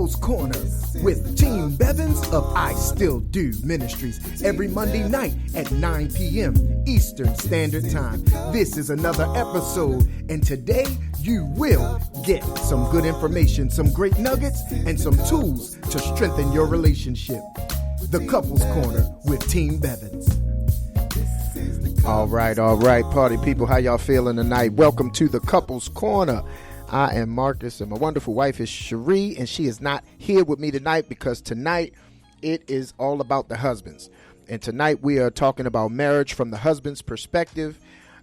Couples Corner with Team Bevins of I Still Do Ministries every Monday night at 9 p.m. Eastern Standard Time. This is another episode, and today you will get some good information, some great nuggets, and some tools to strengthen your relationship. The Couples Corner with Team Bevins. All right, party people, how y'all feeling tonight? Welcome to the Couples Corner. I am Marcus, and my wonderful wife is Cherie, and she is not here with me tonight because tonight it is all about the husbands. And tonight we are talking about marriage from the husband's perspective.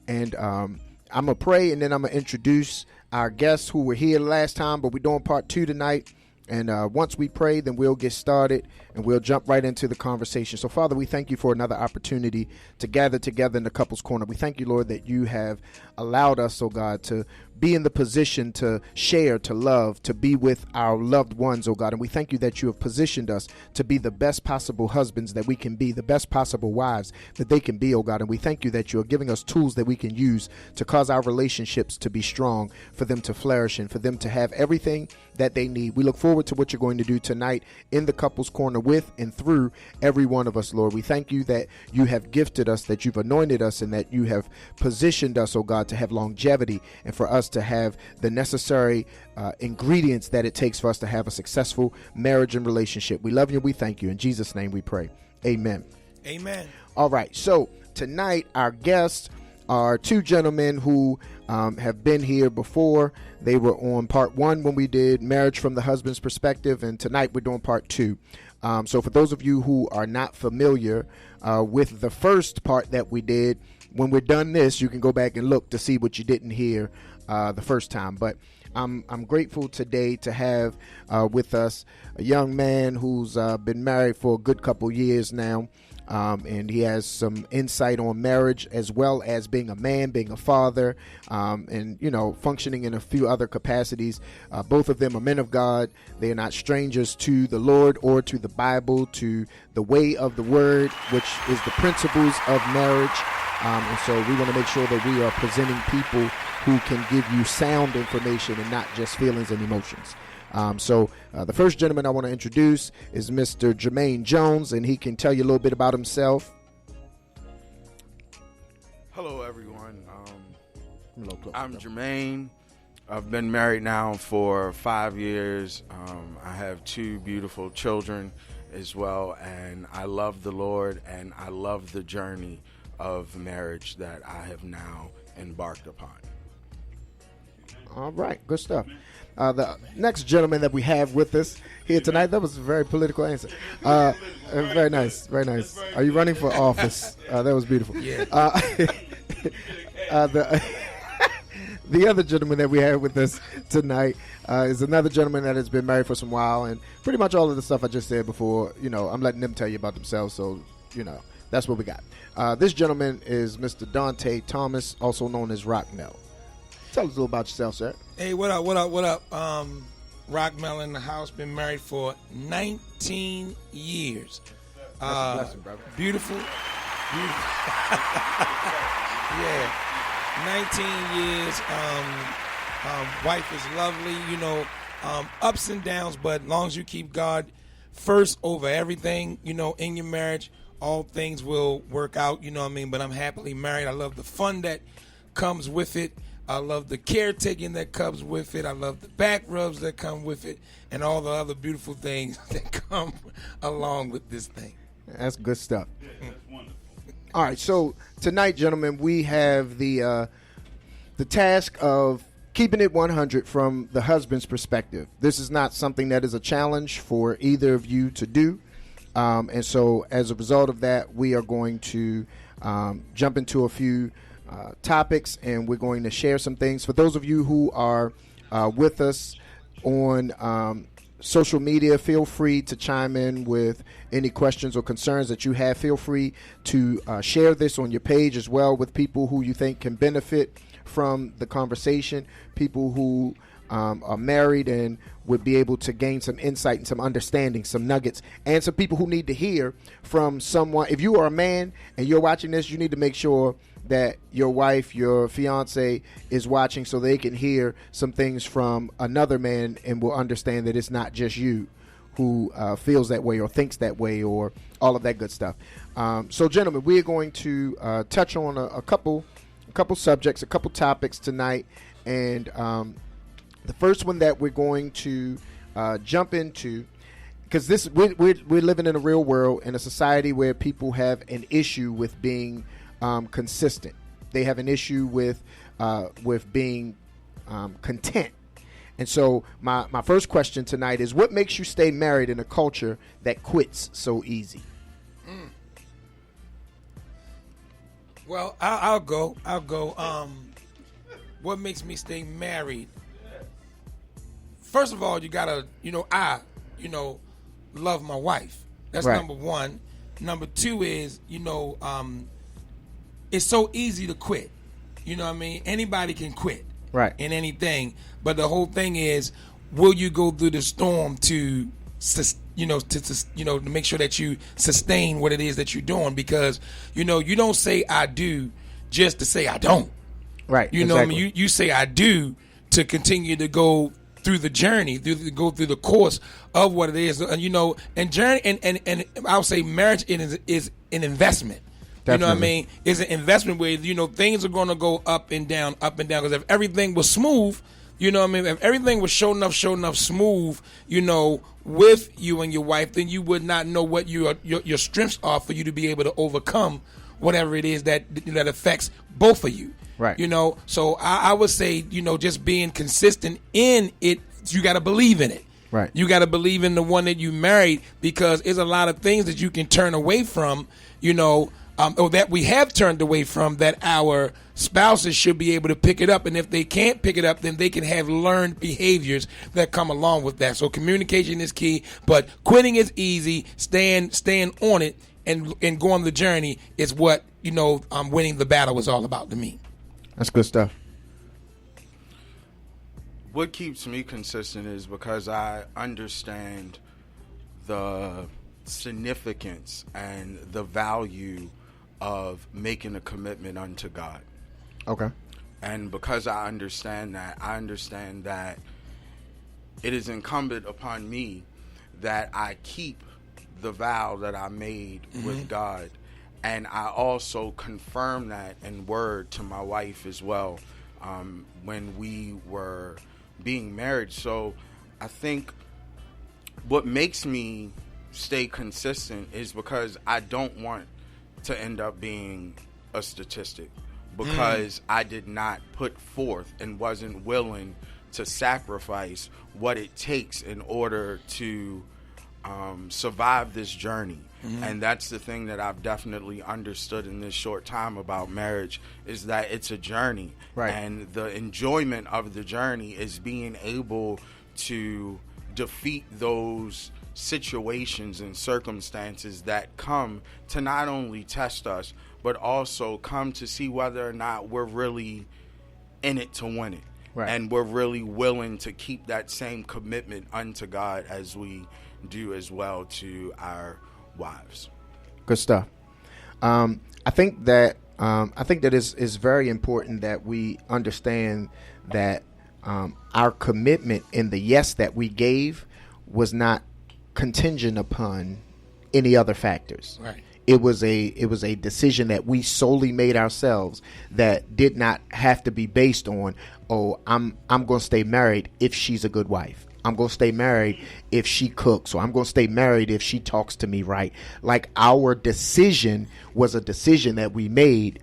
And I'm going to pray, and then I'm going to introduce our guests who were here last time, but we're doing part 2 tonight. And once we pray, then we'll get started and we'll jump right into the conversation. So, Father, we thank you for another opportunity to gather together in the Couples Corner. We thank you, Lord, that you have allowed us, oh God, to be in the position to share, to love, to be with our loved ones, oh God. And we thank you that you have positioned us to be the best possible husbands that we can be, the best possible wives that they can be, oh God. And we thank you that you are giving us tools that we can use to cause our relationships to be strong, for them to flourish, and for them to have everything that they need. We look forward to what you're going to do tonight in the Couples Corner with and through every one of us, Lord. We thank you that you have gifted us, that you've anointed us, and that you have positioned us, oh God, to have longevity and for us to have the necessary ingredients that it takes for us to have a successful marriage and relationship. We love you and we thank you. In Jesus' name we pray. Amen. Amen. All right. So tonight our guests are 2 gentlemen who have been here before. They were on part 1 when we did marriage from the husband's perspective, and tonight we're doing part 2. So for those of you who are not familiar with the first part that we did, when we're done this, you can go back and look to see what you didn't hear the first time. But I'm grateful today to have with us a young man who's been married for a good couple years now. And he has some insight on marriage as well as being a man, being a father, and, you know, functioning in a few other capacities. Both of them are men of God. They are not strangers to the Lord or to the Bible, to the way of the word, which is the principles of marriage. And so we want to make sure that we are presenting people who can give you sound information and not just feelings and emotions. So the first gentleman I want to introduce is Mr. Jermaine Jones, and he can tell you a little bit about himself. Hello, everyone. I'm Jermaine. I've been married now for 5 years. I have 2 beautiful children as well, and I love the Lord, and I love the journey of marriage that I have now embarked upon. All right, good stuff. The next gentleman that we have with us here tonight, that was a very political answer. Very nice, very nice. Are you running for office? That was beautiful. Yeah. The other gentleman that we have with us tonight is another gentleman that has been married for some while, and pretty much all of the stuff I just said before, you know, I'm letting them tell you about themselves, so, you know, that's what we got. This gentleman is Mr. Dante Thomas, also known as Rockmel. Tell us a little about yourself, sir. Hey, what up? Rockmel in the house, been married for 19 years. That's a blessing, brother. Beautiful. Yeah, 19 years. Wife is lovely, you know, ups and downs, but as long as you keep God first over everything, you know, in your marriage, all things will work out, you know what I mean? But I'm happily married. I love the fun that comes with it. I love the caretaking that comes with it. I love the back rubs that come with it, and all the other beautiful things that come along with this thing. That's good stuff. Yeah, that's wonderful. All right, so tonight, gentlemen, we have the task of keeping it 100 from the husband's perspective. This is not something that is a challenge for either of you to do. And so as a result of that, we are going to jump into a few topics, and we're going to share some things. For those of you who are with us on social media, feel free to chime in with any questions or concerns that you have. Feel free to share this on your page as well with people who you think can benefit from the conversation, people who are married and would be able to gain some insight and some understanding, some nuggets, and some people who need to hear from someone. If you are a man and you're watching this, you need to make sure that your wife, your fiance is watching so they can hear some things from another man and will understand that it's not just you who feels that way or thinks that way or all of that good stuff. So, gentlemen, we're going to touch on a couple subjects, a couple topics tonight. And the first one that we're going to jump into, because we're living in a real world, in a society where people have an issue with being consistent. They have an issue with being content. And so my first question tonight is, what makes you stay married in a culture that quits so easy? Well, I'll go. What makes me stay married? First of all, you gotta, I love my wife. That's right. Number one. Number two is, it's so easy to quit. You know what I mean? Anybody can quit. Right. In anything. But the whole thing is, will you go through the storm to make sure that you sustain what it is that you're doing? Because, you don't say I do just to say I don't. Right. You know what I mean? You say I do to continue to go through the journey, go through the course of what it is. And journey and I'll say marriage is an investment. Definitely. You know what I mean? It's an investment where, things are going to go up and down. Because if everything was smooth, you know what I mean? If everything was show enough smooth, with you and your wife, then you would not know what your strengths are for you to be able to overcome whatever it is that affects both of you. Right. So I would say, just being consistent in it, you got to believe in it. Right. You got to believe in the one that you married, because there's a lot of things that you can turn away from, or that we have turned away from, that our spouses should be able to pick it up. And if they can't pick it up, then they can have learned behaviors that come along with that. So communication is key, but quitting is easy. Staying on it and going the journey is what, winning the battle is all about to me. That's good stuff. What keeps me consistent is because I understand the significance and the value of making a commitment unto God. Okay. And because I understand that it is incumbent upon me that I keep the vow that I made with God. And I also confirm that in word to my wife as well, when we were being married. So I think what makes me stay consistent is because I don't want to end up being a statistic, because I did not put forth and wasn't willing to sacrifice what it takes in order to survive this journey. And that's the thing that I've definitely understood in this short time about marriage, is that it's a journey. Right. And the enjoyment of the journey is being able to defeat those situations and circumstances that come to not only test us, but also come to see whether or not we're really in it to win it. Right. And we're really willing to keep that same commitment unto God as we do as well to our wives. Good stuff. I think that is very important that we understand that our commitment in the yes that we gave was not contingent upon any other factors. Right. It was a decision that we solely made ourselves, that did not have to be based on, I'm going to stay married if she's a good wife. I'm going to stay married if she cooks, or I'm going to stay married if she talks to me right. Like, our decision was a decision that we made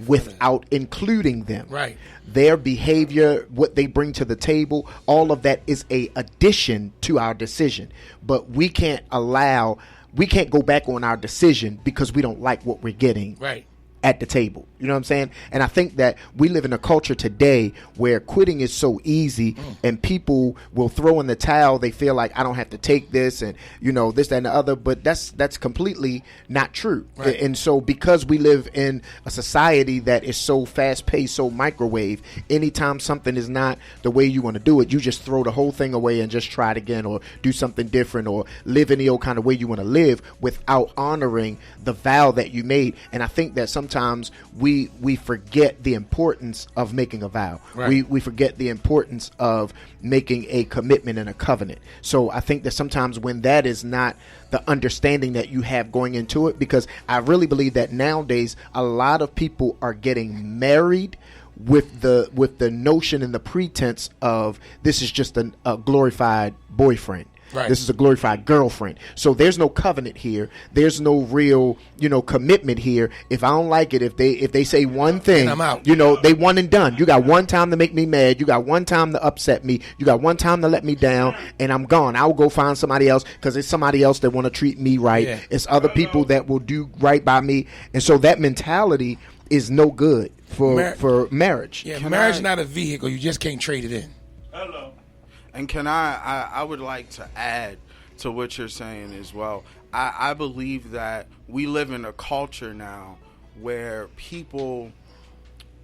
without including them. Right. Their behavior, what they bring to the table, all of that is a addition to our decision. But we can't go back on our decision because we don't like what we're getting. Right. at the table. You know what I'm saying? And I think that we live in a culture today where quitting is so easy, and people will throw in the towel. They feel like, I don't have to take this, and this, that, and the other. But that's completely not true. Right. And so because we live in a society that is so fast paced, so microwave, anytime something is not the way you want to do it, you just throw the whole thing away and just try it again, or do something different, or live any old kind of way you want to live without honoring the vow that you made. And I think that sometimes we forget the importance of making a vow. Right. We forget the importance of making a commitment and a covenant. So I think that sometimes when that is not the understanding that you have going into it, because I really believe that nowadays a lot of people are getting married with the notion and the pretense of this is just a glorified boyfriend. Right. This is a glorified girlfriend. So there's no covenant here. There's no real, commitment here. If I don't like it, if they say one thing, I'm out. They one and done. You got one time to make me mad. You got one time to upset me. You got one time to let me down, and I'm gone. I'll go find somebody else because it's somebody else that want to treat me right. Yeah. It's other people that will do right by me. And so that mentality is no good for marriage. Yeah, marriage is not a vehicle. You just can't trade it in. Hello. And can I would like to add to what you're saying as well. I believe that we live in a culture now where people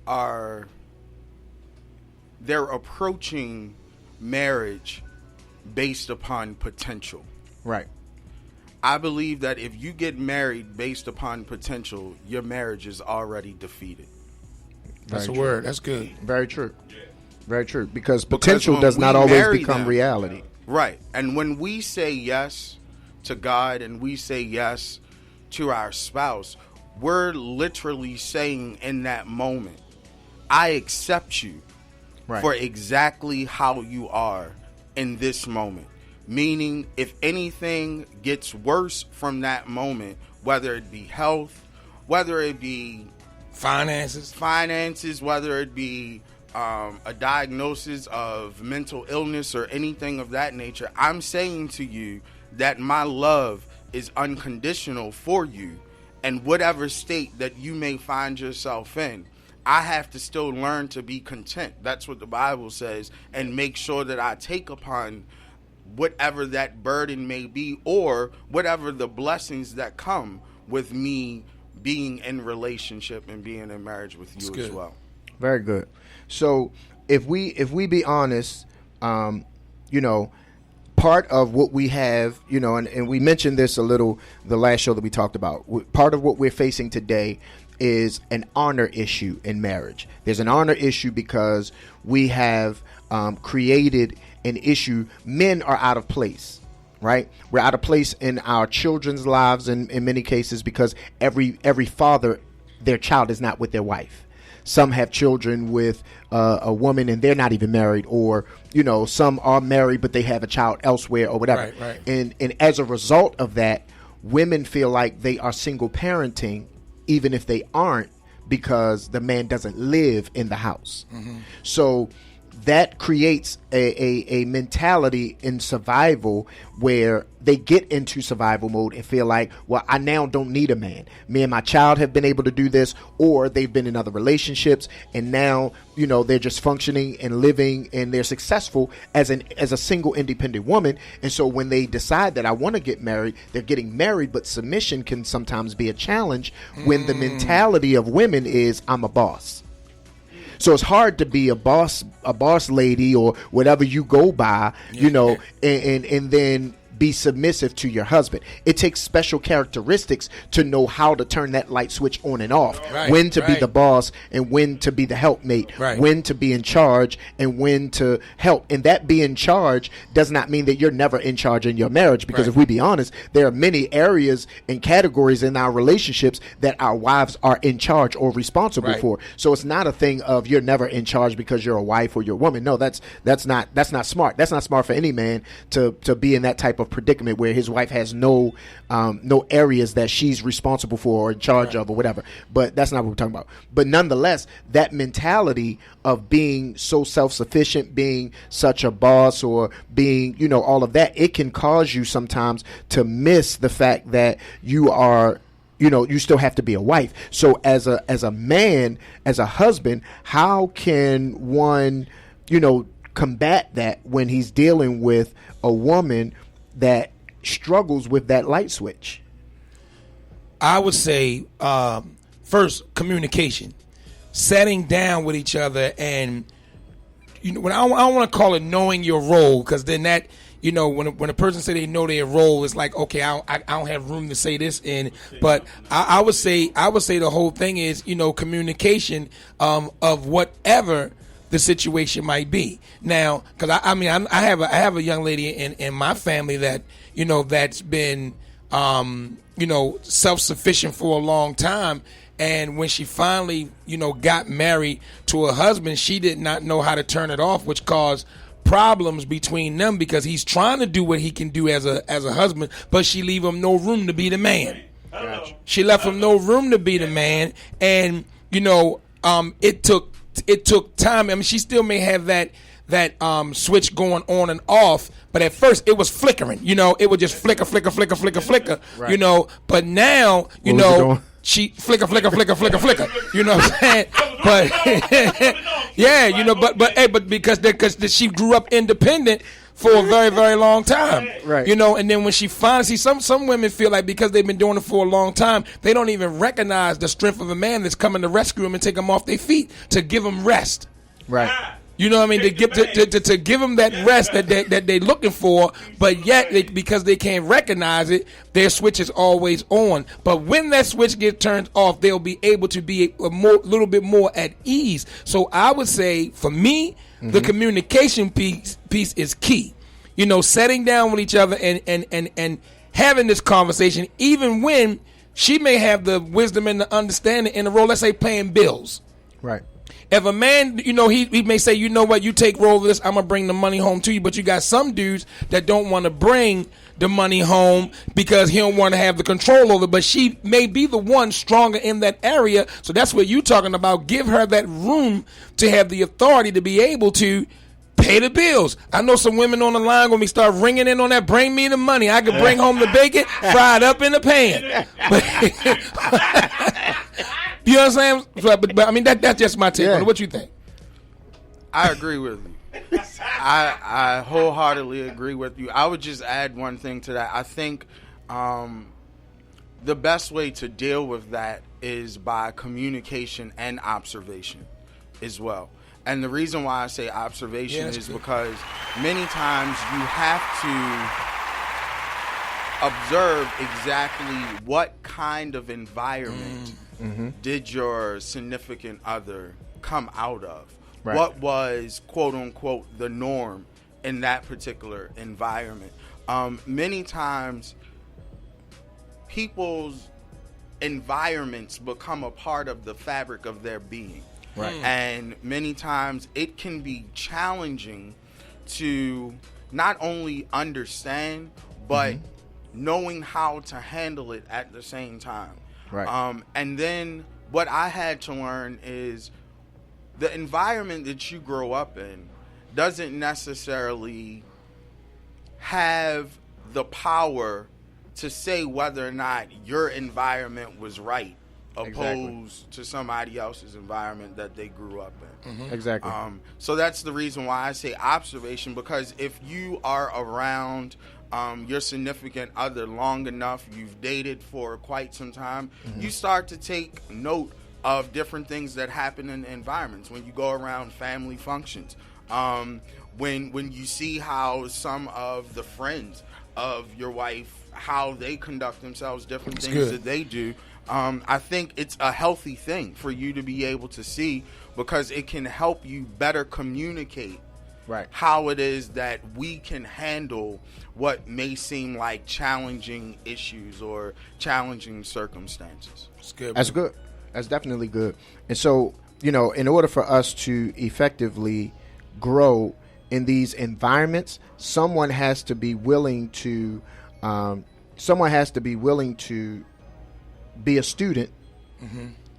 they're approaching marriage based upon potential. Right. I believe that if you get married based upon potential, your marriage is already defeated. That's a word. That's good. Very true. Very true. Because potential does not always become reality. Right. And when we say yes to God and we say yes to our spouse, we're literally saying in that moment, I accept you for exactly how you are in this moment. Meaning, if anything gets worse from that moment, whether it be health, whether it be finances, whether it be a diagnosis of mental illness or anything of that nature, I'm saying to you that my love is unconditional for you, and whatever state that you may find yourself in, I have to still learn to be content. That's what the Bible says, and make sure that I take upon whatever that burden may be, or whatever the blessings that come with me being in relationship and being in marriage with you as well. Very good. So if we be honest, part of what we have, and we mentioned this a little the last show that we talked about, part of what we're facing today is an honor issue in marriage. There's an honor issue because we have created an issue. Men are out of place, right? We're out of place in our children's lives in many cases because every father, their child is not with their wife. Some have children with a woman and they're not even married, or some are married but they have a child elsewhere or whatever. Right. And as a result of that, women feel like they are single parenting even if they aren't, because the man doesn't live in the house. Mm-hmm. So that creates a mentality in survival where they get into survival mode and feel like, well, I now don't need a man. Me and my child have been able to do this, or they've been in other relationships and now, they're just functioning and living and they're successful as a single independent woman. And so when they decide that I want to get married, they're getting married, but submission can sometimes be a challenge when the mentality of women is I'm a boss. So it's hard to be a boss lady or whatever you go by, and then be submissive to your husband. It takes special characteristics to know how to turn that light switch on and off, when to be the boss and when to be the helpmate, when to be in charge and when to help. And that be in charge does not mean that you're never in charge in your marriage, because if we be honest, there are many areas and categories in our relationships that our wives are in charge or responsible for. So it's not a thing of you're never in charge because you're a wife or you're a woman. No, that's not smart. That's not smart for any man to be in that type of predicament where his wife has no areas that she's responsible for or in charge of or whatever. But that's not what we're talking about. But nonetheless, that mentality of being so self-sufficient, being such a boss, or being, all of that, it can cause you sometimes to miss the fact that you are you still have to be a wife. So as a man, as a husband, how can one, combat that when he's dealing with a woman that struggles with that light switch? I would say, first, communication, setting down with each other, and when I don't want to call it knowing your role, because then that, when a person say they know their role, it's like, okay, I don't have room to say this in. But I would say the whole thing is, communication of whatever the situation might be. Now, because I have a young lady in my family that that's been self-sufficient for a long time. And when she finally, got married to her husband, she did not know how to turn it off, which caused problems between them because he's trying to do what he can do as a husband, but she leave him no room to be the man. Gotcha. She left him no room to be the man, and it took time. I mean, she still may have that switch going on and off, but at first it was flickering. It would just flicker. Right. But now she flicker. You know what I'm saying? But yeah, but because she grew up independent for a very, very long time. Right. And then when she finally some women feel like because they've been doing it for a long time, they don't even recognize the strength of a man that's coming to rescue them and take them off their feet to give them rest. Right. You know what I mean? To give them that rest that they're looking for, but yet because they can't recognize it, their switch is always on. But when that switch gets turned off, they'll be able to be a little bit more at ease. So I would say, for me, the communication piece is key. Setting down with each other and having this conversation, even when she may have the wisdom and the understanding in the role. Let's say paying bills. Right. If a man, he may say, you know what, you take role of this, I'm going to bring the money home to you. But you got some dudes that don't want to bring the money home because he don't want to have the control over it. But she may be the one stronger in that area. So that's what you're talking about. Give her that room to have the authority to be able to pay the bills. I know some women on the line when we start ringing in on that, bring me the money. I can bring home the bacon, fry it up in the pan. You know what I'm saying? But I mean, that's just my take on it. What you think? I agree with you. I wholeheartedly agree with you. I would just add one thing to that. I think the best way to deal with that is by communication and observation as well. And the reason why I say observation is because many times you have to observe exactly what kind of environment did your significant other come out of. Right. What was, quote unquote, the norm in that particular environment. Many times people's environments become a part of the fabric of their being. Right. And many times it can be challenging to not only understand, but knowing how to handle it at the same time. Right. And then what I had to learn is the environment that you grow up in doesn't necessarily have the power to say whether or not your environment was right opposed to somebody else's environment that they grew up in. Exactly. So that's the reason why I say observation, because if you are around your significant other long enough, you've dated for quite some time, you start to take note of different things that happen in environments. When you go around family functions, when you see how some of the friends of your wife, how they conduct themselves, different things that they do, I think it's a healthy thing for you to be able to see, because it can help you better communicate how it is that we can handle what may seem like challenging issues or challenging circumstances. That's good. That's good. That's definitely good. And so, in order for us to effectively grow in these environments, someone has to be willing to be a student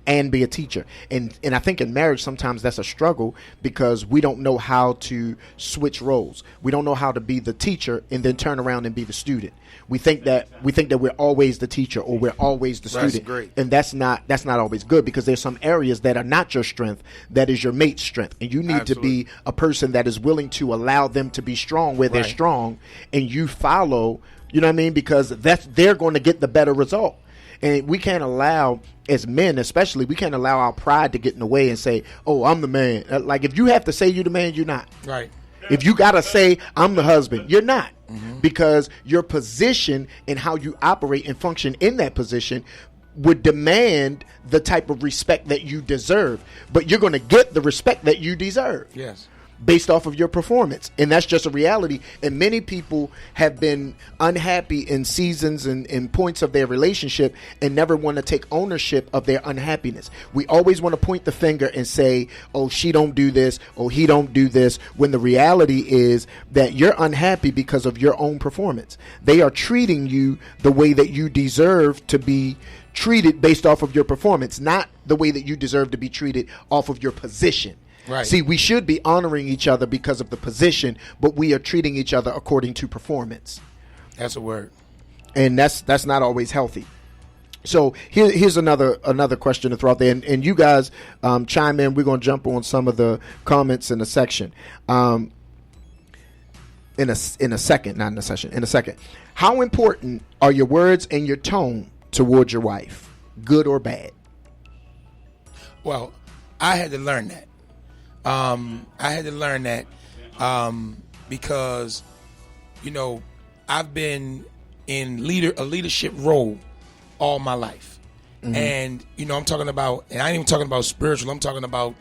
and be a teacher. And I think in marriage sometimes that's a struggle because we don't know how to switch roles. We don't know how to be the teacher and then turn around and be the student. We think that we're always the teacher or we're always the student. That's great. And that's not always good, because there's some areas that are not your strength, that is your mate's strength. And you need to be a person that is willing to allow them to be strong where they're strong, and you follow, you know what I mean? Because they're going to get the better result. And we can't allow, as men especially, we can't allow our pride to get in the way and say, oh, I'm the man. Like, if you have to say you're the man, you're not. Right. If you got to say, I'm the husband, you're not. Mm-hmm. Because your position and how you operate and function in that position would demand the type of respect that you deserve. But you're going to get the respect that you deserve. Yes. Based off of your performance. And that's just a reality. And many people have been unhappy in seasons and points of their relationship and never want to take ownership of their unhappiness. We always want to point the finger and say, oh, she don't do this, oh, he don't do this, when the reality is that you're unhappy because of your own performance. They are treating you the way that you deserve to be treated based off of your performance, not the way that you deserve to be treated off of your position. Right. See, we should be honoring each other because of the position, but we are treating each other according to performance. That's a word. And that's not always healthy. So here's another question to throw out there, and you guys chime in. We're going to jump on some of the comments in the section. In a second, not in a session. In a second. How important are your words and your tone towards your wife, good or bad? Well, I had to learn that. Because, I've been in a leadership role all my life. Mm-hmm. And, I'm talking about, and I ain't even talking about spiritual, I'm talking about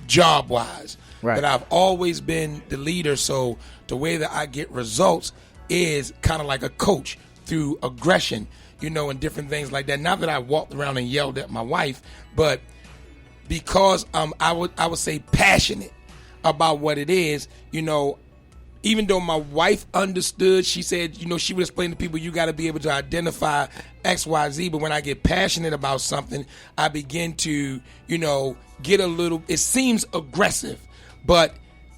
job-wise. Right. That I've always been the leader, so the way that I get results is kind of like a coach through aggression, and different things like that. Not that I walked around and yelled at my wife, but because I would say passionate about what it is, even though my wife understood, she said, she would explain to people, you got to be able to identify X, Y, Z. But when I get passionate about something, I begin to, get a little, it seems aggressive. But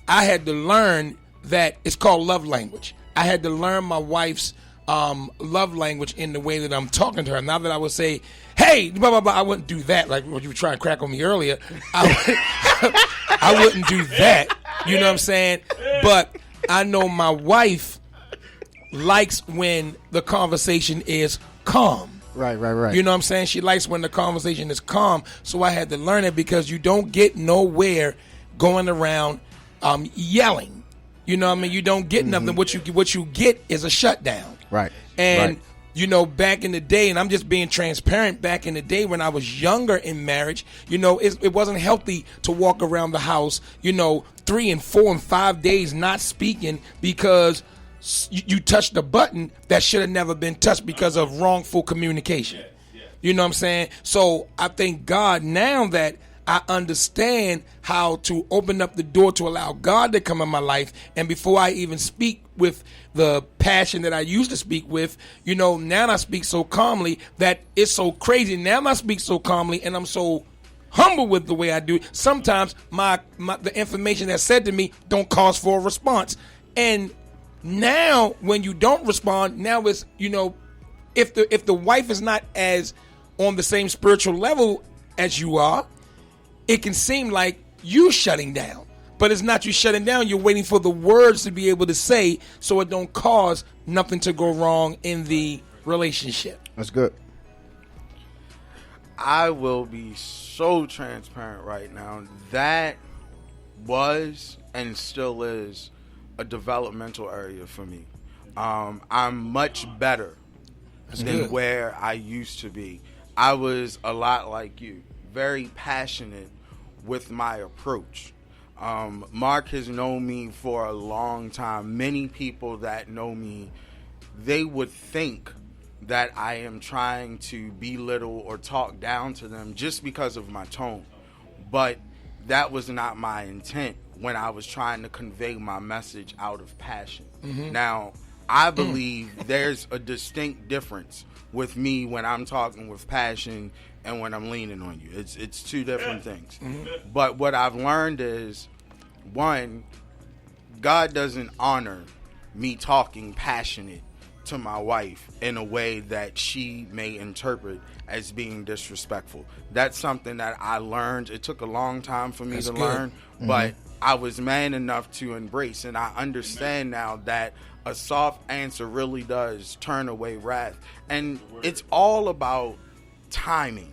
I had to learn that it's called love language. I had to learn my wife's love language in the way that I'm talking to her. Now that I would say, hey, blah, blah, blah, I wouldn't do that. Like what you were trying to crack on me earlier. I wouldn't do that. You know what I'm saying? But I know my wife likes when the conversation is calm. Right. You know what I'm saying? She likes when the conversation is calm. So I had to learn it, because you don't get nowhere going around yelling. You know what I mean? You don't get nothing. What you get is a shutdown. Right. And back in the day, and I'm just being transparent, back in the day when I was younger in marriage, it wasn't healthy to walk around the house, 3 and 4 and 5 days not speaking because you touched a button that should have never been touched because of wrongful communication. You know what I'm saying? So I thank God now that I understand how to open up the door to allow God to come in my life. And before I even speak with the passion that I used to speak with, now I speak so calmly that it's so crazy. Now I speak so calmly and I'm so humble with the way I do. Sometimes the information that's said to me don't cause for a response. And now when you don't respond, now it's, if the wife is not as on the same spiritual level as you are, it can seem like you shutting down, but it's not you shutting down. You're waiting for the words to be able to say so it don't cause nothing to go wrong in the relationship. That's good. I will be so transparent right now. That was and still is a developmental area for me. I'm much better than where I used to be. I was a lot like you, very passionate with my approach. Mark has known me for a long time. Many people that know me, they would think that I am trying to belittle or talk down to them just because of my tone. But that was not my intent when I was trying to convey my message out of passion. Mm-hmm. Now, I believe there's a distinct difference with me when I'm talking with passion and when I'm leaning on you. It's two different things. But what I've learned is, one, God doesn't honor me talking passionate to my wife in a way that she may interpret as being disrespectful. That's something that I learned. It took a long time for me to learn, but I was man enough to embrace, and I understand now that a soft answer really does turn away wrath. And it's all about timing.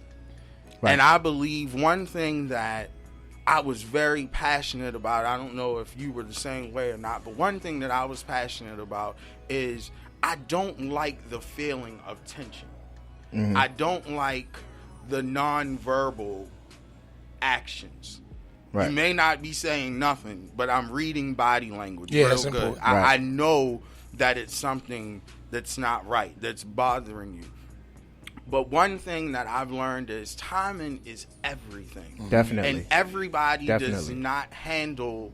Right. And I believe one thing that I was very passionate about, I don't know if you were the same way or not, but one thing that I was passionate about is I don't like the feeling of tension. I don't like the nonverbal actions. Right. You may not be saying nothing, but I'm reading body language real good. I know that it's something that's not right, that's bothering you. But one thing that I've learned is timing is everything. Definitely. And everybody does not handle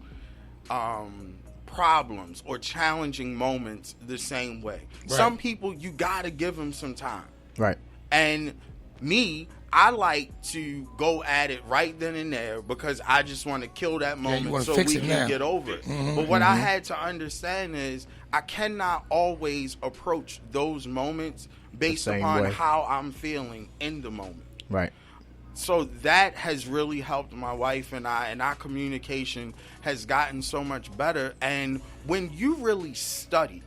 problems or challenging moments the same way. Right. Some people, you got to give them some time. Right. And me, I like to go at it right then and there because I just want to kill that moment so we can get over it. But what I had to understand is I cannot always approach those moments based upon how I'm feeling in the moment. Right. So that has really helped my wife and I, and our communication has gotten so much better. And when you really study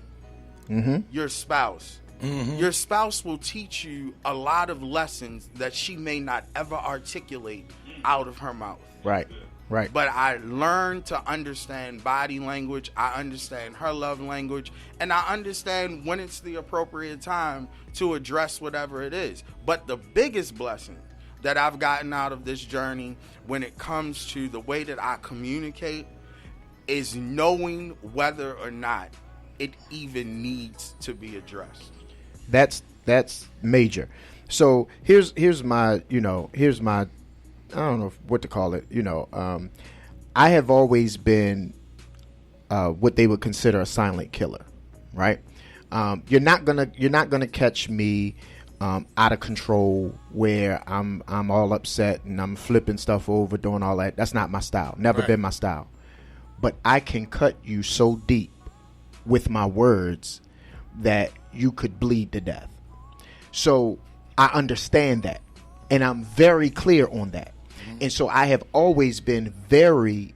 your spouse, your spouse will teach you a lot of lessons that she may not ever articulate out of her mouth. Right, right. But I learned to understand body language. I understand her love language. And I understand when it's the appropriate time to address whatever it is. But the biggest blessing that I've gotten out of this journey when it comes to the way that I communicate is knowing whether or not it even needs to be addressed. That's major. So here's my I don't know what to call it. I have always been what they would consider a silent killer, right? You're not gonna catch me out of control where I'm all upset and I'm flipping stuff over, doing all that. That's not my style. Never been my style. But I can cut you so deep with my words that you could bleed to death. So I understand that, and I'm very clear on that. And so I have always been very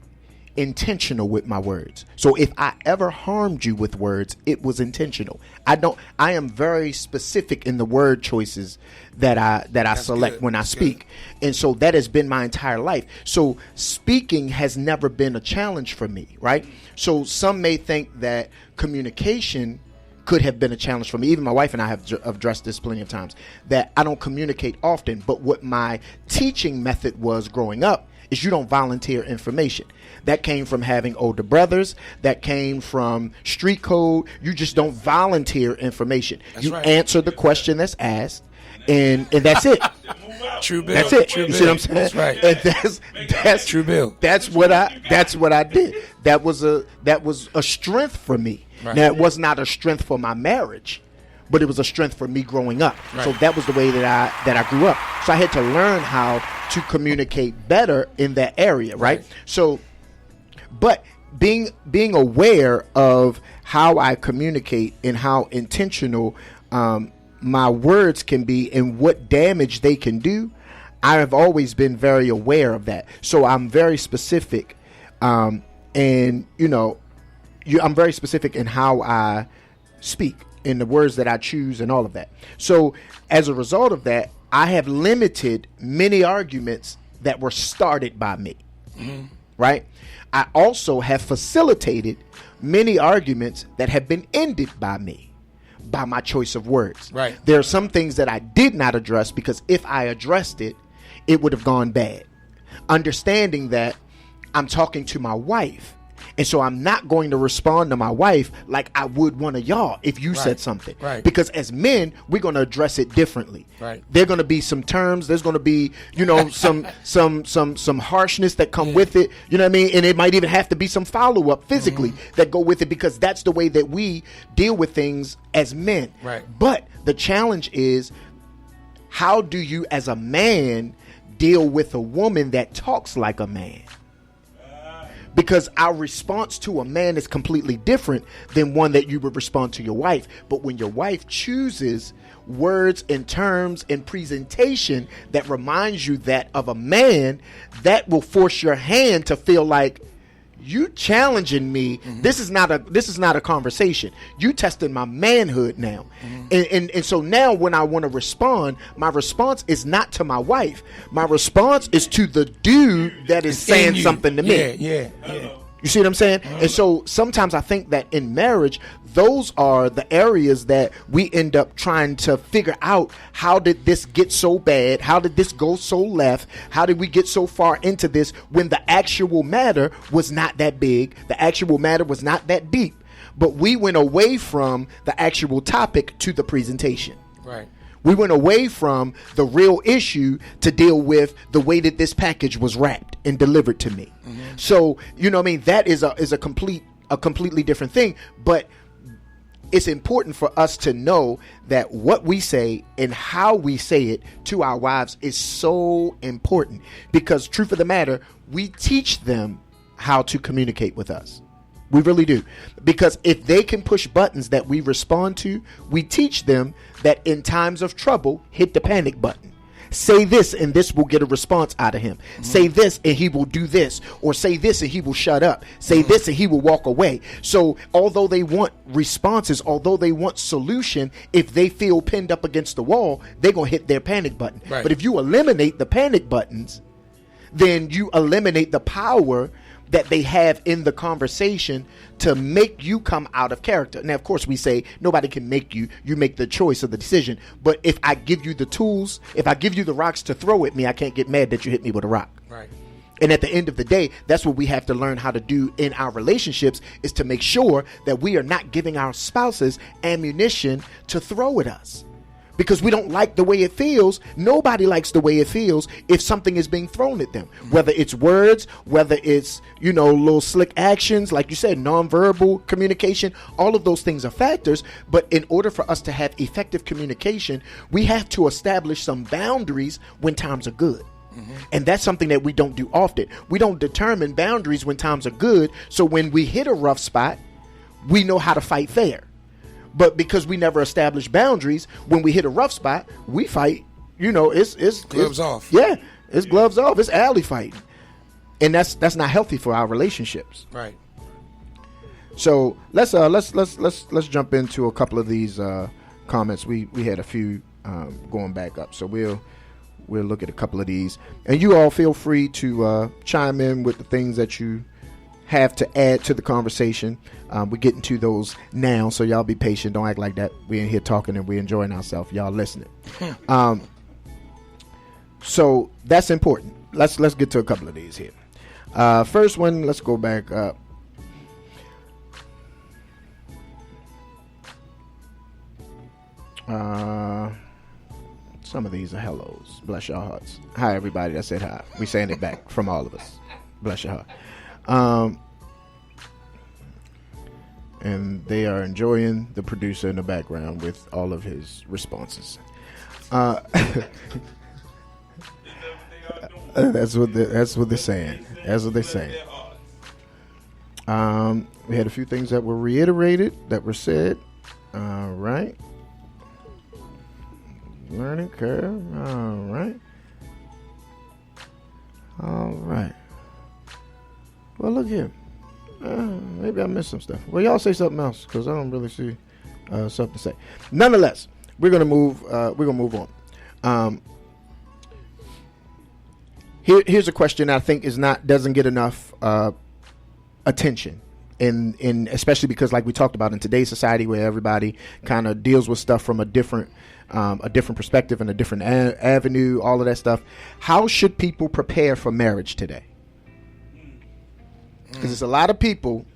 intentional with my words. So if I ever harmed you with words, it was intentional. I am very specific in the word choices that I select when I speak. And so that has been my entire life. So speaking has never been a challenge for me, right? So some may think that communication could have been a challenge for me. Even my wife and I have addressed this plenty of times, that I don't communicate often. But what my teaching method was growing up is you don't volunteer information. That came from having older brothers. That came from street code. You just don't volunteer information. You answer the question that's asked, and that's it. True Bill. That's it. True you see what I'm saying? That's right. And that's True Bill. That's what I did. That was a strength for me. Right. Now, it was not a strength for my marriage, but it was a strength for me growing up. Right. So that was the way that I grew up. So I had to learn how to communicate better in that area, right? So, but being aware of how I communicate and how intentional my words can be and what damage they can do, I have always been very aware of that. So I'm very specific, and I'm very specific in how I speak, in the words that I choose and all of that. So as a result of that, I have limited many arguments that were started by me, right? I also have facilitated many arguments that have been ended by me, by my choice of words. Right. There are some things that I did not address because if I addressed it, it would have gone bad. Understanding that I'm talking to my wife And so I'm not going to respond to my wife like I would one of y'all if you said something. Right. Because as men, we're going to address it differently. Right. There are going to be some terms. There's going to be, some harshness that come with it. You know what I mean? And it might even have to be some follow-up physically that go with it, because that's the way that we deal with things as men. Right. But the challenge is, how do you as a man deal with a woman that talks like a man? Because our response to a man is completely different than one that you would respond to your wife. But when your wife chooses words and terms and presentation that reminds you that of a man, that will force your hand to feel like, you challenging me. This is not a conversation. You testing my manhood now. And so now when I want to respond, my response is not to my wife. My response is to the dude that is saying something to me. Yeah. You see what I'm saying? And so sometimes I think that in marriage, those are the areas that we end up trying to figure out, how did this get so bad? How did this go so left? How did we get so far into this when the actual matter was not that big? The actual matter was not that deep. But we went away from the actual topic to the presentation. Right. We went away from the real issue to deal with the way that this package was wrapped and delivered to me. So, you know what I mean? That is a completely different thing. But it's important for us to know that what we say and how we say it to our wives is so important, because truth of the matter, we teach them how to communicate with us. We really do. Because if they can push buttons that we respond to, we teach them that in times of trouble, hit the panic button. Say this and this will get a response out of him. Say this and he will do this. Or say this and he will shut up. Say this and he will walk away. So although they want responses, although they want solution, if they feel pinned up against the wall, they're going to hit their panic button. Right. But if you eliminate the panic buttons, then you eliminate the power that they have in the conversation to make you come out of character. Now, of course, we say nobody can make you. You make the choice of the decision. But if I give you the tools, if I give you the rocks to throw at me, I can't get mad that you hit me with a rock. Right. And at the end of the day, that's what we have to learn how to do in our relationships, is to make sure that we are not giving our spouses ammunition to throw at us. Because we don't like the way it feels. Nobody likes the way it feels if something is being thrown at them. Whether it's words, whether it's, little slick actions, like you said, nonverbal communication, all of those things are factors. But in order for us to have effective communication, we have to establish some boundaries when times are good. And that's something that we don't do often. We don't determine boundaries when times are good. So when we hit a rough spot, we know how to fight fair. But because we never establish boundaries, when we hit a rough spot, we fight. It's gloves off. Yeah, it's gloves off. It's alley fighting, and that's not healthy for our relationships. Right. So let's jump into a couple of these comments. We had a few going back up, so we'll look at a couple of these, and you all feel free to chime in with the things that you have to add to the conversation. We're getting to those now, so y'all be patient. Don't act like that. We're in here talking and we're enjoying ourselves. Y'all listening. So that's important. Let's get to a couple of these here. First one, let's go back up. Some of these are hellos. Bless your hearts. Hi, everybody that said hi. We saying it back from all of us. Bless your heart. And they are enjoying the producer in the background with all of his responses. That's what they're saying. That's what they're saying. We had a few things that were reiterated, that were said. All right. Learning curve. All right. All right. Well, look here. Maybe I missed some stuff. Well, y'all say something else, because I don't really see something to say. Nonetheless, we're gonna move. We're gonna move on. Here's a question I think doesn't get enough attention, in especially because, like we talked about, in today's society where everybody kind of deals with stuff from a different perspective and a different avenue, all of that stuff. How should people prepare for marriage today? Because it's a lot of people.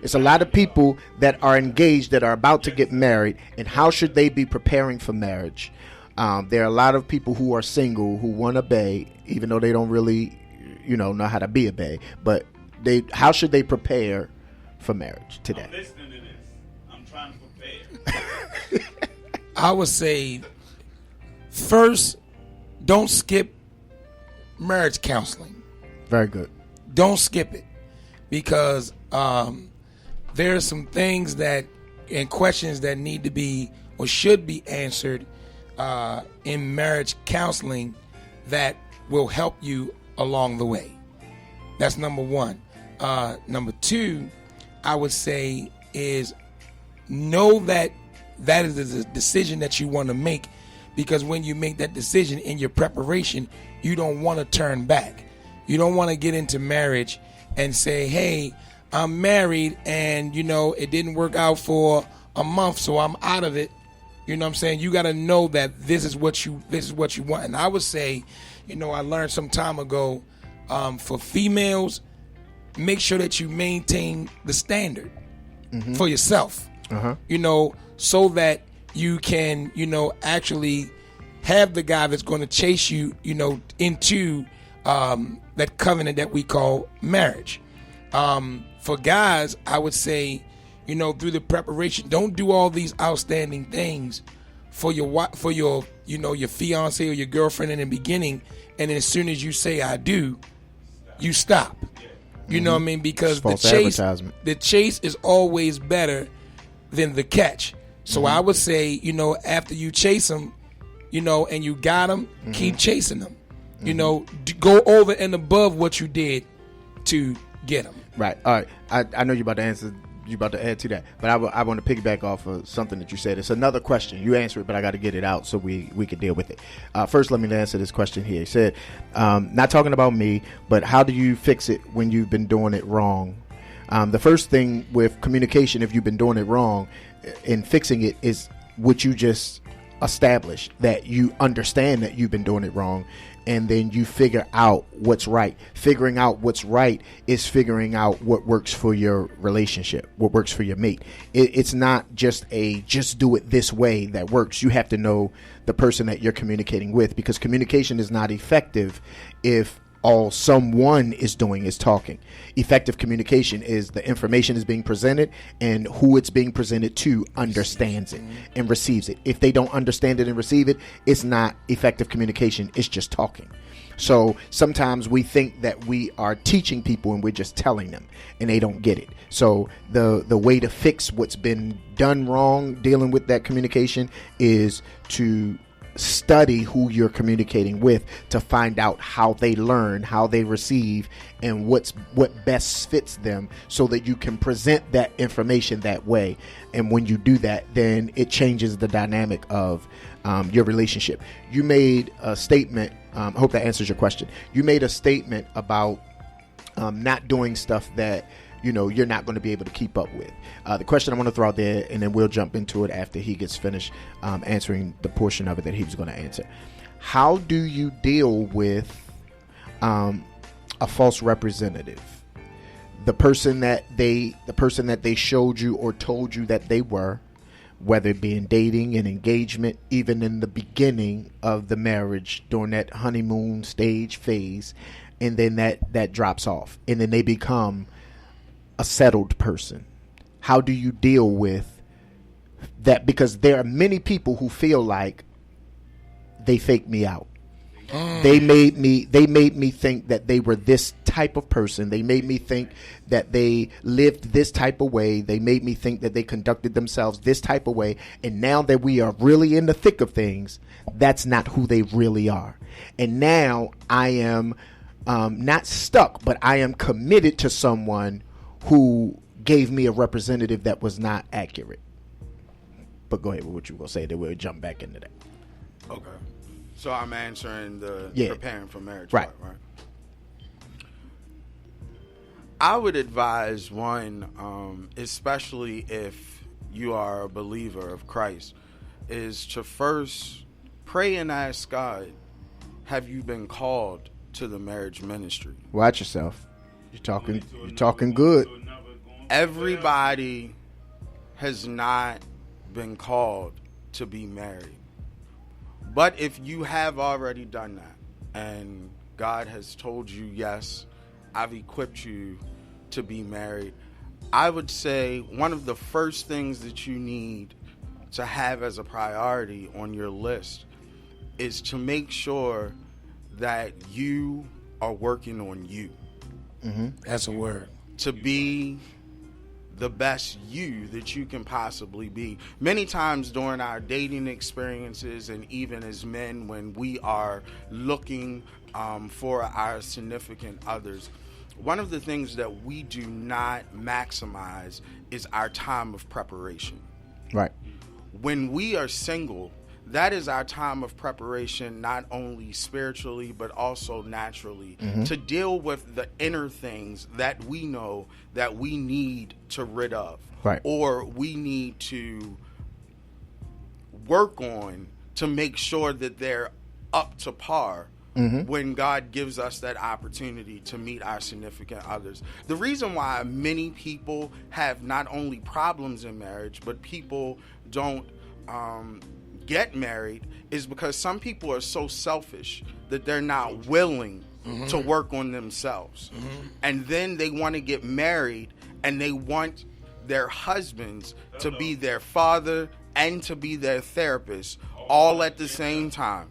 It's a lot of people that are engaged, that are about to get married, and how should they be preparing for marriage? There are a lot of people who are single who want to bae, even though they don't really, know how to be a bae. But how should they prepare for marriage today? I'm listening to this. I'm trying to prepare. I would say, first, don't skip marriage counseling. Very good. Don't skip it, because there are some things and questions that need to be or should be answered in marriage counseling that will help you along the way. That's number one. Number two, I would say, is know that is a decision that you want to make, because when you make that decision in your preparation, you don't want to turn back. You don't want to get into marriage and say, hey, I'm married and, it didn't work out for a month, so I'm out of it. You know what I'm saying? You got to know that this is what you want. And I would say, I learned some time ago, for females, make sure that you maintain the standard for yourself. So that you can, actually have the guy that's going to chase you, into that covenant that we call marriage. For guys, I would say, through the preparation, don't do all these outstanding things for your your fiance or your girlfriend in the beginning, and then as soon as you say I do, you stop. You know what I mean? Because the chase is always better than the catch. So I would say, after you chase them, and you got them, keep chasing them. Go over and above what you did to get them. Right. All right. I know you're about to answer. You're about to add to that, but I want to piggyback off of something that you said. It's another question. You answer it, but I got to get it out so we can deal with it. First, let me answer this question here. He said, not talking about me, but how do you fix it when you've been doing it wrong? The first thing with communication, if you've been doing it wrong, in fixing it, is what you just establish, that you understand that you've been doing it wrong, and then you figure out what's right. Figuring out what's right is figuring out what works for your relationship, what works for your mate. It's not just just do it this way that works. You have to know the person that you're communicating with, because communication is not effective if all someone is doing is talking. Effective communication is the information is being presented, and who it's being presented to understands it and receives it. If they don't understand it and receive it, it's not effective communication. It's just talking. So sometimes we think that we are teaching people and we're just telling them, and they don't get it. So the way to fix what's been done wrong dealing with that communication is to study who you're communicating with, to find out how they learn, how they receive, and what best fits them, so that you can present that information that way. And when you do that, then it changes the dynamic of your relationship. You made a statement, I hope that answers your question. You made a statement about not doing stuff that you're not going to be able to keep up with. The question I want to throw out there, and then we'll jump into it after he gets finished answering the portion of it that he was going to answer. How do you deal with a false representative? The person that they showed you or told you that they were, whether it be in dating and engagement, even in the beginning of the marriage, during that honeymoon stage phase, and then that drops off, and then they become a settled person. How do you deal with that? Because there are many people who feel like they faked me out. They made me think that they were this type of person. They made me think that they lived this type of way. They made me think that they conducted themselves this type of way. And now that we are really in the thick of things, that's not who they really are. And now I am not stuck, but I am committed to someone who gave me a representative that was not accurate. But go ahead with what you were going to say, then we'll jump back into that. Okay. So I'm answering the preparing for marriage right. part, right? I would advise one, especially if you are a believer of Christ, is to first pray and ask God, have you been called to the marriage ministry? Watch yourself. You're talking good. Everybody has not been called to be married. But if you have already done that and God has told you, yes, I've equipped you to be married, I would say one of the first things that you need to have as a priority on your list is to make sure that you are working on you. Mm-hmm. That's a word. To be the best you that you can possibly be. Many times during our dating experiences and even as men when we are looking for our significant others, one of the things that we do not maximize is our time of preparation. Right. When we are single, that is our time of preparation, not only spiritually, but also naturally, to deal with the inner things that we know that we need to rid of, right, or we need to work on to make sure that they're up to par when God gives us that opportunity to meet our significant others. The reason why many people have not only problems in marriage, but people don't get married is because some people are so selfish that they're not willing to work on themselves. And then they want to get married and they want their husbands to be their father and to be their therapist all at the same time.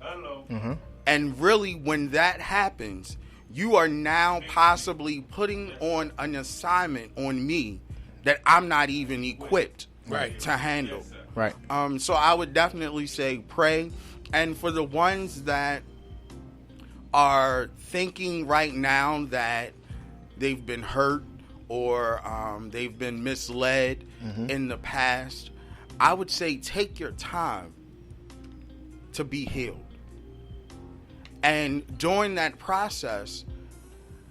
And really, when that happens, you are now possibly putting on an assignment on me that I'm not even equipped to handle. Right. So I would definitely say pray. And for the ones that are thinking right now that they've been hurt or they've been misled in the past, I would say take your time to be healed. And during that process,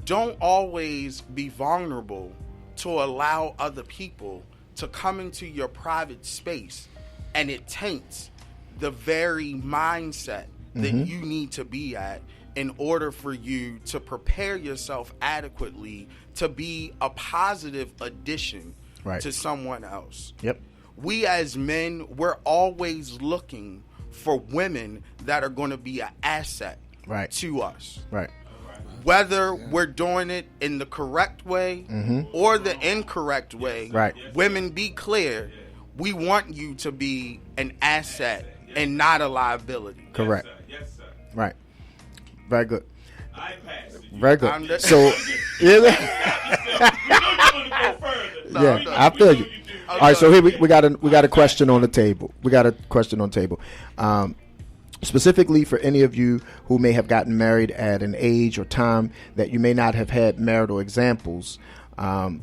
don't always be vulnerable to allow other people to come into your private space, and it taints the very mindset that you need to be at in order for you to prepare yourself adequately to be a positive addition to someone else. Yep. We as men, we're always looking for women that are going to be an asset to us. Right. Whether we're doing it in the correct way or the incorrect way, women, be clear, we want you to be an asset and not a liability. Correct. Yes, sir. Right. Very good. I pass. Very good. So, yeah, I feel you. All right, so here we got a question on the table. Specifically for any of you who may have gotten married at an age or time that you may not have had marital examples and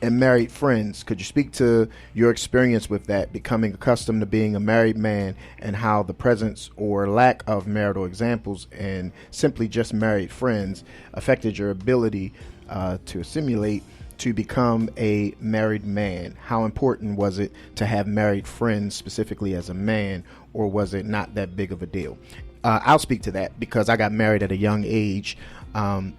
married friends, could you speak to your experience with that, becoming accustomed to being a married man, and how the presence or lack of marital examples and simply just married friends affected your ability to assimilate to become a married man? How important was it to have married friends specifically as a man, or was it not that big of a deal? I'll speak to that because I got married at a young age, and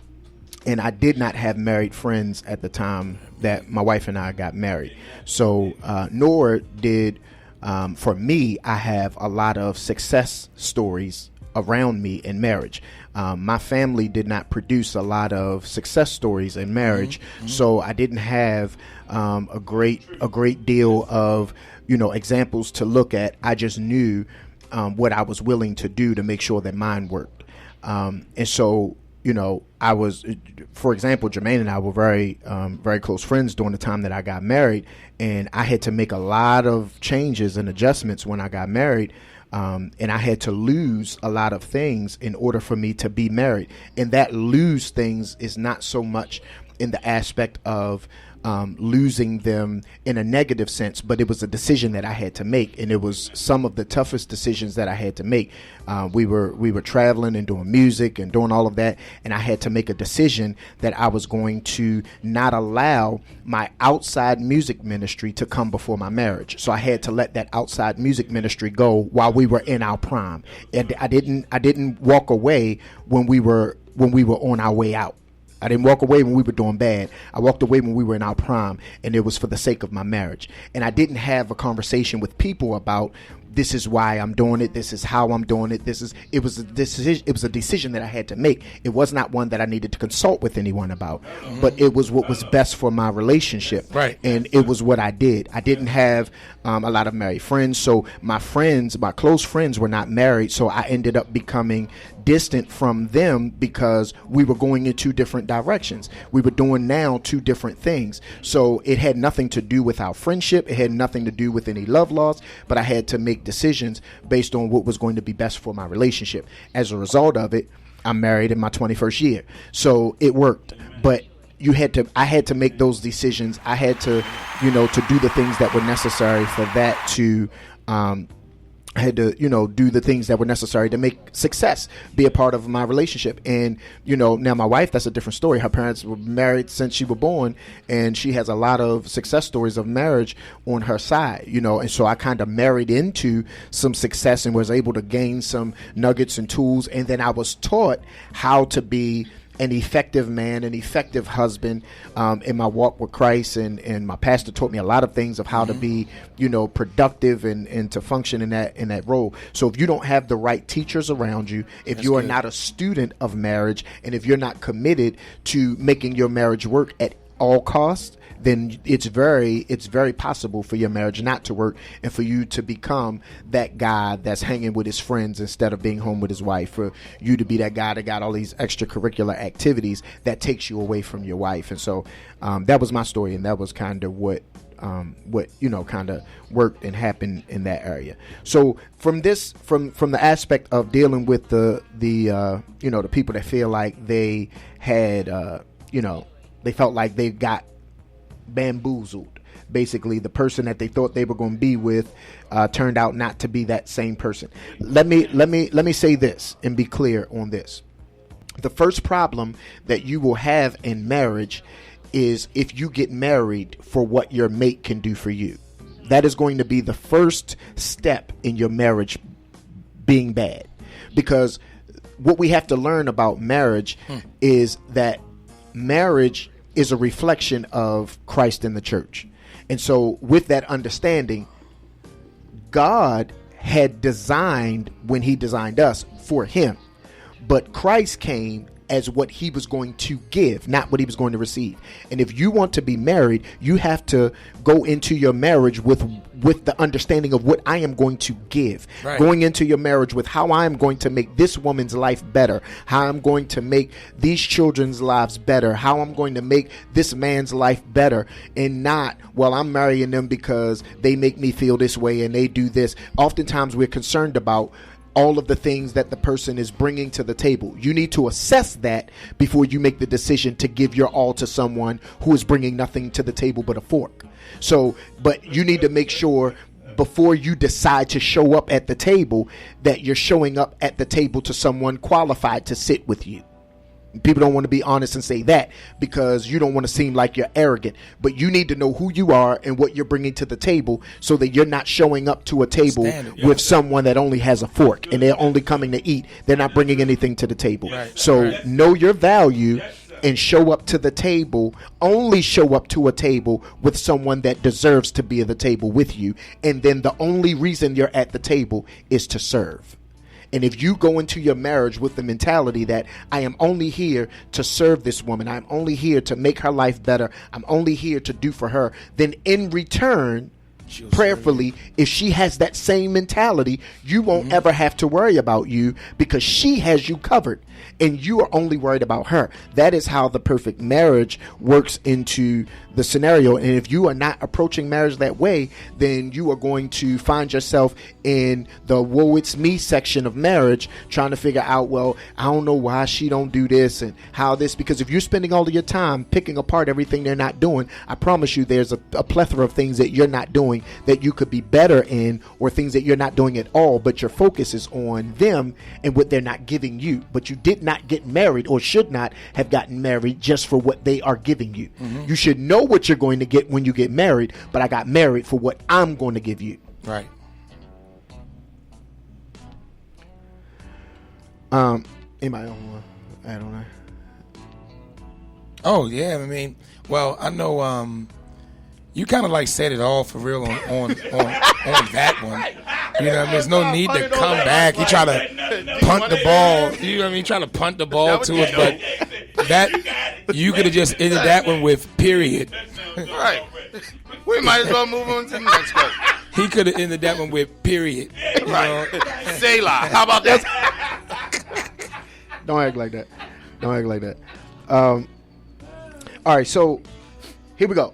I did not have married friends at the time that my wife and I got married. So nor did, for me, I have a lot of success stories around me in marriage. My family did not produce a lot of success stories in marriage, so I didn't have a great deal of examples to look at. I just knew what I was willing to do to make sure that mine worked, and so I was, for example, Jermaine and I were very close friends during the time that I got married, and I had to make a lot of changes and adjustments when I got married. And I had to lose a lot of things in order for me to be married. And that lose things is not so much in the aspect of losing them in a negative sense, but it was a decision that I had to make, and it was some of the toughest decisions that I had to make. We were traveling and doing music and doing all of that, and I had to make a decision that I was going to not allow my outside music ministry to come before my marriage. So I had to let that outside music ministry go while we were in our prime. And I didn't walk away when we were on our way out. I didn't walk away when we were doing bad. I walked away when we were in our prime, and it was for the sake of my marriage. And I didn't have a conversation with people about, this is why I'm doing it. This is how I'm doing it. It was a decision. It was a decision that I had to make. It was not one that I needed to consult with anyone about, but it was what was best for my relationship. Right. And it was what I did. I didn't have a lot of married friends. So my close friends were not married. So I ended up becoming distant from them because we were going in two different directions. We were doing now two different things. So it had nothing to do with our friendship. It had nothing to do with any love loss, but I had to make decisions based on what was going to be best for my relationship. As a result of it, I'm married in my 21st year. So it worked. But I had to make those decisions. I had to, to do the things that were necessary for that to, I had to, do the things that were necessary to make success be a part of my relationship. And, now my wife, that's a different story. Her parents were married since she was born, and she has a lot of success stories of marriage on her side, and so I kind of married into some success and was able to gain some nuggets and tools. And then I was taught how to be an effective man, an effective husband in my walk with Christ. And my pastor taught me a lot of things of how to be, productive and to function in that role. So if you don't have the right teachers around you, if you are not a student of marriage, and if you're not committed to making your marriage work at all costs, then it's very possible for your marriage not to work and for you to become that guy that's hanging with his friends instead of being home with his wife, for you to be that guy that got all these extracurricular activities that takes you away from your wife. And so that was my story, and that was kind of what kind of worked and happened in that area. So from the aspect of dealing with the people that feel like they had they felt like they got bamboozled. Basically, the person that they thought they were going to be with turned out not to be that same person. Let me say this and be clear on this. The first problem that you will have in marriage is if you get married for what your mate can do for you. That is going to be the first step in your marriage being bad, because what we have to learn about marriage is that marriage is a reflection of Christ and the church. And so with that understanding, God had designed, when he designed us, for him. But Christ came as what he was going to give, not what he was going to receive. And if you want to be married, you have to go into your marriage with the understanding of what I am going to give. Right. Going into your marriage with how I am going to make this woman's life better, how I'm going to make these children's lives better, how I'm going to make this man's life better, and not, well, I'm marrying them because they make me feel this way and they do this. Oftentimes we're concerned about all of the things that the person is bringing to the table. You need to assess that before you make the decision to give your all to someone who is bringing nothing to the table but a fork. So, but you need to make sure before you decide to show up at the table that you're showing up at the table to someone qualified to sit with you. People don't want to be honest and say that because you don't want to seem like you're arrogant, but you need to know who you are and what you're bringing to the table so that you're not showing up to a table with someone that only has a fork and they're only coming to eat. They're not bringing anything to the table. Right. So know your value and show up to the table. Only show up to a table with someone that deserves to be at the table with you. And then the only reason you're at the table is to serve. And if you go into your marriage with the mentality that I am only here to serve this woman, I'm only here to make her life better, I'm only here to do for her, then in return, prayerfully, if she has that same mentality, you won't ever have to worry about you because she has you covered and you are only worried about her. That is how the perfect marriage works into the scenario. And if you are not approaching marriage that way, then you are going to find yourself in the woe it's me section of marriage, trying to figure out, well, I don't know why she don't do this and how this, because if you're spending all of your time picking apart everything they're not doing, I promise you there's a plethora of things that you're not doing that you could be better in, or things that you're not doing at all, but your focus is on them and what they're not giving you. But you did not get married, or should not have gotten married, just for what they are giving you. You should know what you're going to get when you get married, but I got married for what I'm going to give you. Right. Anybody on? I don't know. Oh yeah, I mean, well, I know you kind of like set it all for real on that one. You know what I mean? There's no need to come back. You try to punt the ball. You know what I mean? Try to punt the ball to us, but that you could have just ended that one with period. Right. We might as well move on to the next question. He could have ended that one with period. Right. Selah. How about that? Don't act like that. Don't act like that. All right, so here we go.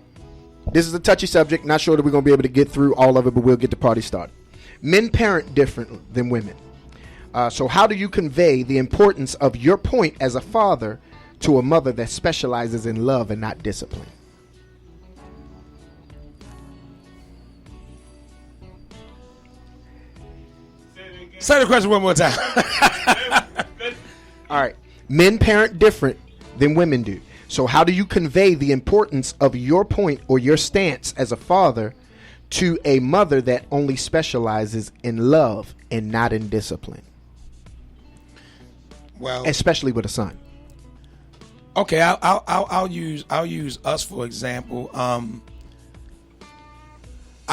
This is a touchy subject. Not sure that we're going to be able to get through all of it, but we'll get the party started. Men parent different than women. So how do you convey the importance of your point as a father to a mother that specializes in love and not discipline? Say the question one more time. All right. Men parent different than women do. So how do you convey the importance of your point or your stance as a father to a mother that only specializes in love and not in discipline? Well, especially with a son. Okay, I'll use us for example. I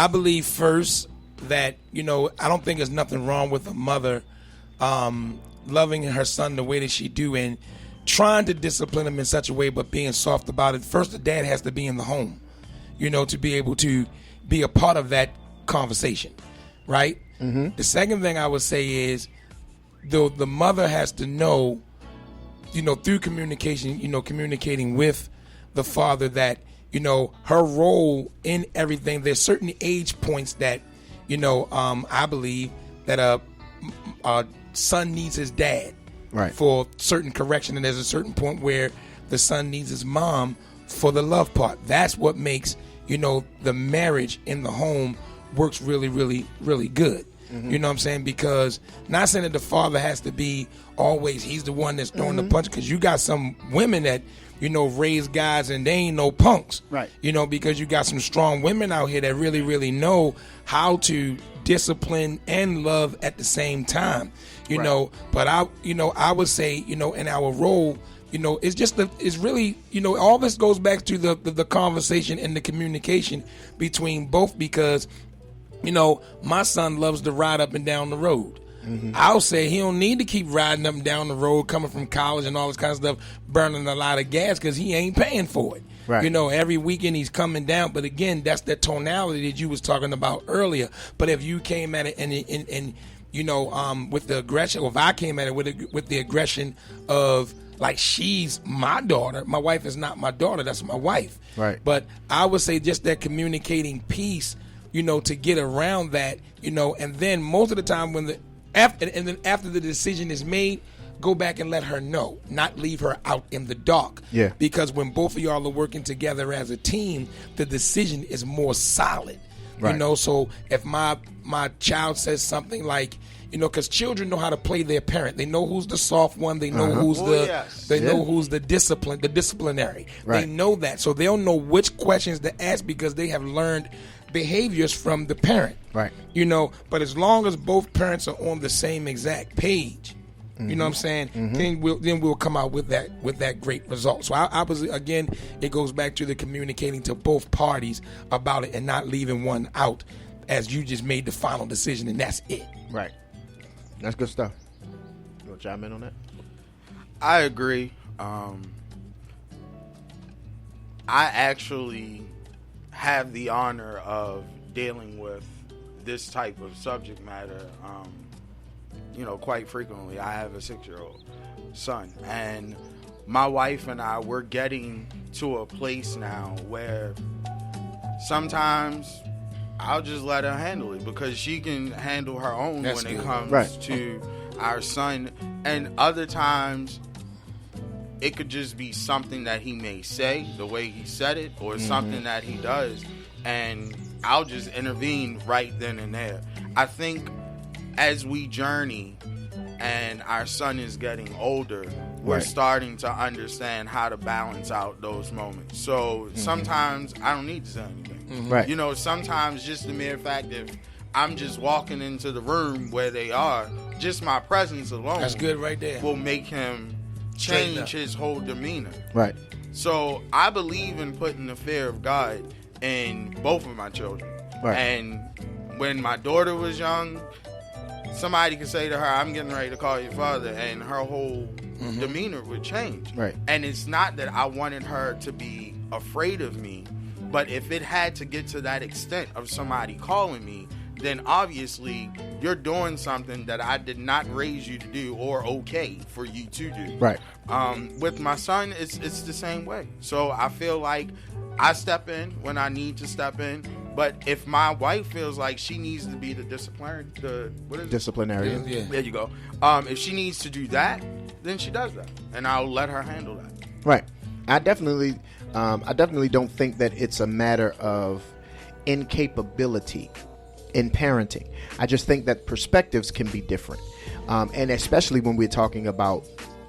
believe first that, you know, I don't think there's nothing wrong with a mother loving her son the way that she do and trying to discipline him in such a way, but being soft about it. First, the dad has to be in the home, you know, to be able to be a part of that conversation, right? Mm-hmm. The second thing I would say is the mother has to know, you know, through communication, you know, communicating with the father that, you know, her role in everything, there's certain age points that, you know, I believe that a son needs his dad. Right. For certain correction, and there's a certain point where the son needs his mom for the love part. That's what makes, you know, the marriage in the home works really, really, really good. Mm-hmm. You know what I'm saying? Because not saying that the father has to be always, he's the one that's throwing the punch, because you got some women that, you know, raise guys and they ain't no punks. Right. You know, because you got some strong women out here that really, really know how to discipline and love at the same time. You know, but I would say, you know, in our role, you know, it's really, you know, all this goes back to the conversation and the communication between both, because, you know, my son loves to ride up and down the road. Mm-hmm. I'll say he don't need to keep riding up and down the road coming from college and all this kind of stuff, burning a lot of gas, because he ain't paying for it. Right. You know, every weekend he's coming down. But again, that's the tonality that you was talking about earlier. But if you came at it and you know, with the aggression, or if I came at it with the aggression of, like, she's my daughter, my wife is not my daughter, that's my wife. Right. But I would say just that communicating piece, you know, to get around that, you know, and then most of the time after the decision is made, go back and let her know, not leave her out in the dark. Yeah. Because when both of y'all are working together as a team, the decision is more solid. Right. You know, so if my child says something like, you know, because children know how to play their parent. They know who's the soft one. They know who's know who's the disciplinary. Right. They know that. So they'll know which questions to ask because they have learned behaviors from the parent. Right. You know, but as long as both parents are on the same exact page, you know what I'm saying? Mm-hmm. Then we'll come out with that great result. So I was, again, it goes back to the communicating to both parties about it and not leaving one out, as you just made the final decision and that's it. Right. That's good stuff. You want to chime in on that? I agree. I actually have the honor of dealing with this type of subject matter. You know, quite frequently. I have a 6-year-old son, and my wife and I, we're getting to a place now where sometimes I'll just let her handle it because she can handle her own when it comes to our son. And other times it could just be something that he may say, the way he said it, or something that he does, and I'll just intervene right then and there. I think as we journey and our son is getting older, we're starting to understand how to balance out those moments. So sometimes I don't need to say anything. Right. You know, sometimes just the mere fact if I'm just walking into the room where they are, just my presence alone, that's good right there, will make him change his whole demeanor. Right. So I believe in putting the fear of God in both of my children. Right. And when my daughter was young, somebody could say to her, I'm getting ready to call your father, and her whole demeanor would change. Right. And it's not that I wanted her to be afraid of me, but if it had to get to that extent of somebody calling me, then obviously you're doing something that I did not raise you to do or okay for you to do. Right. With my son, it's the same way. So I feel like I step in when I need to step in. But if my wife feels like she needs to be the disciplinarian. Yeah. There you go. If she needs to do that, then she does that, and I'll let her handle that. Right. I definitely don't think that it's a matter of incapability in parenting. I just think that perspectives can be different, and especially when we're talking about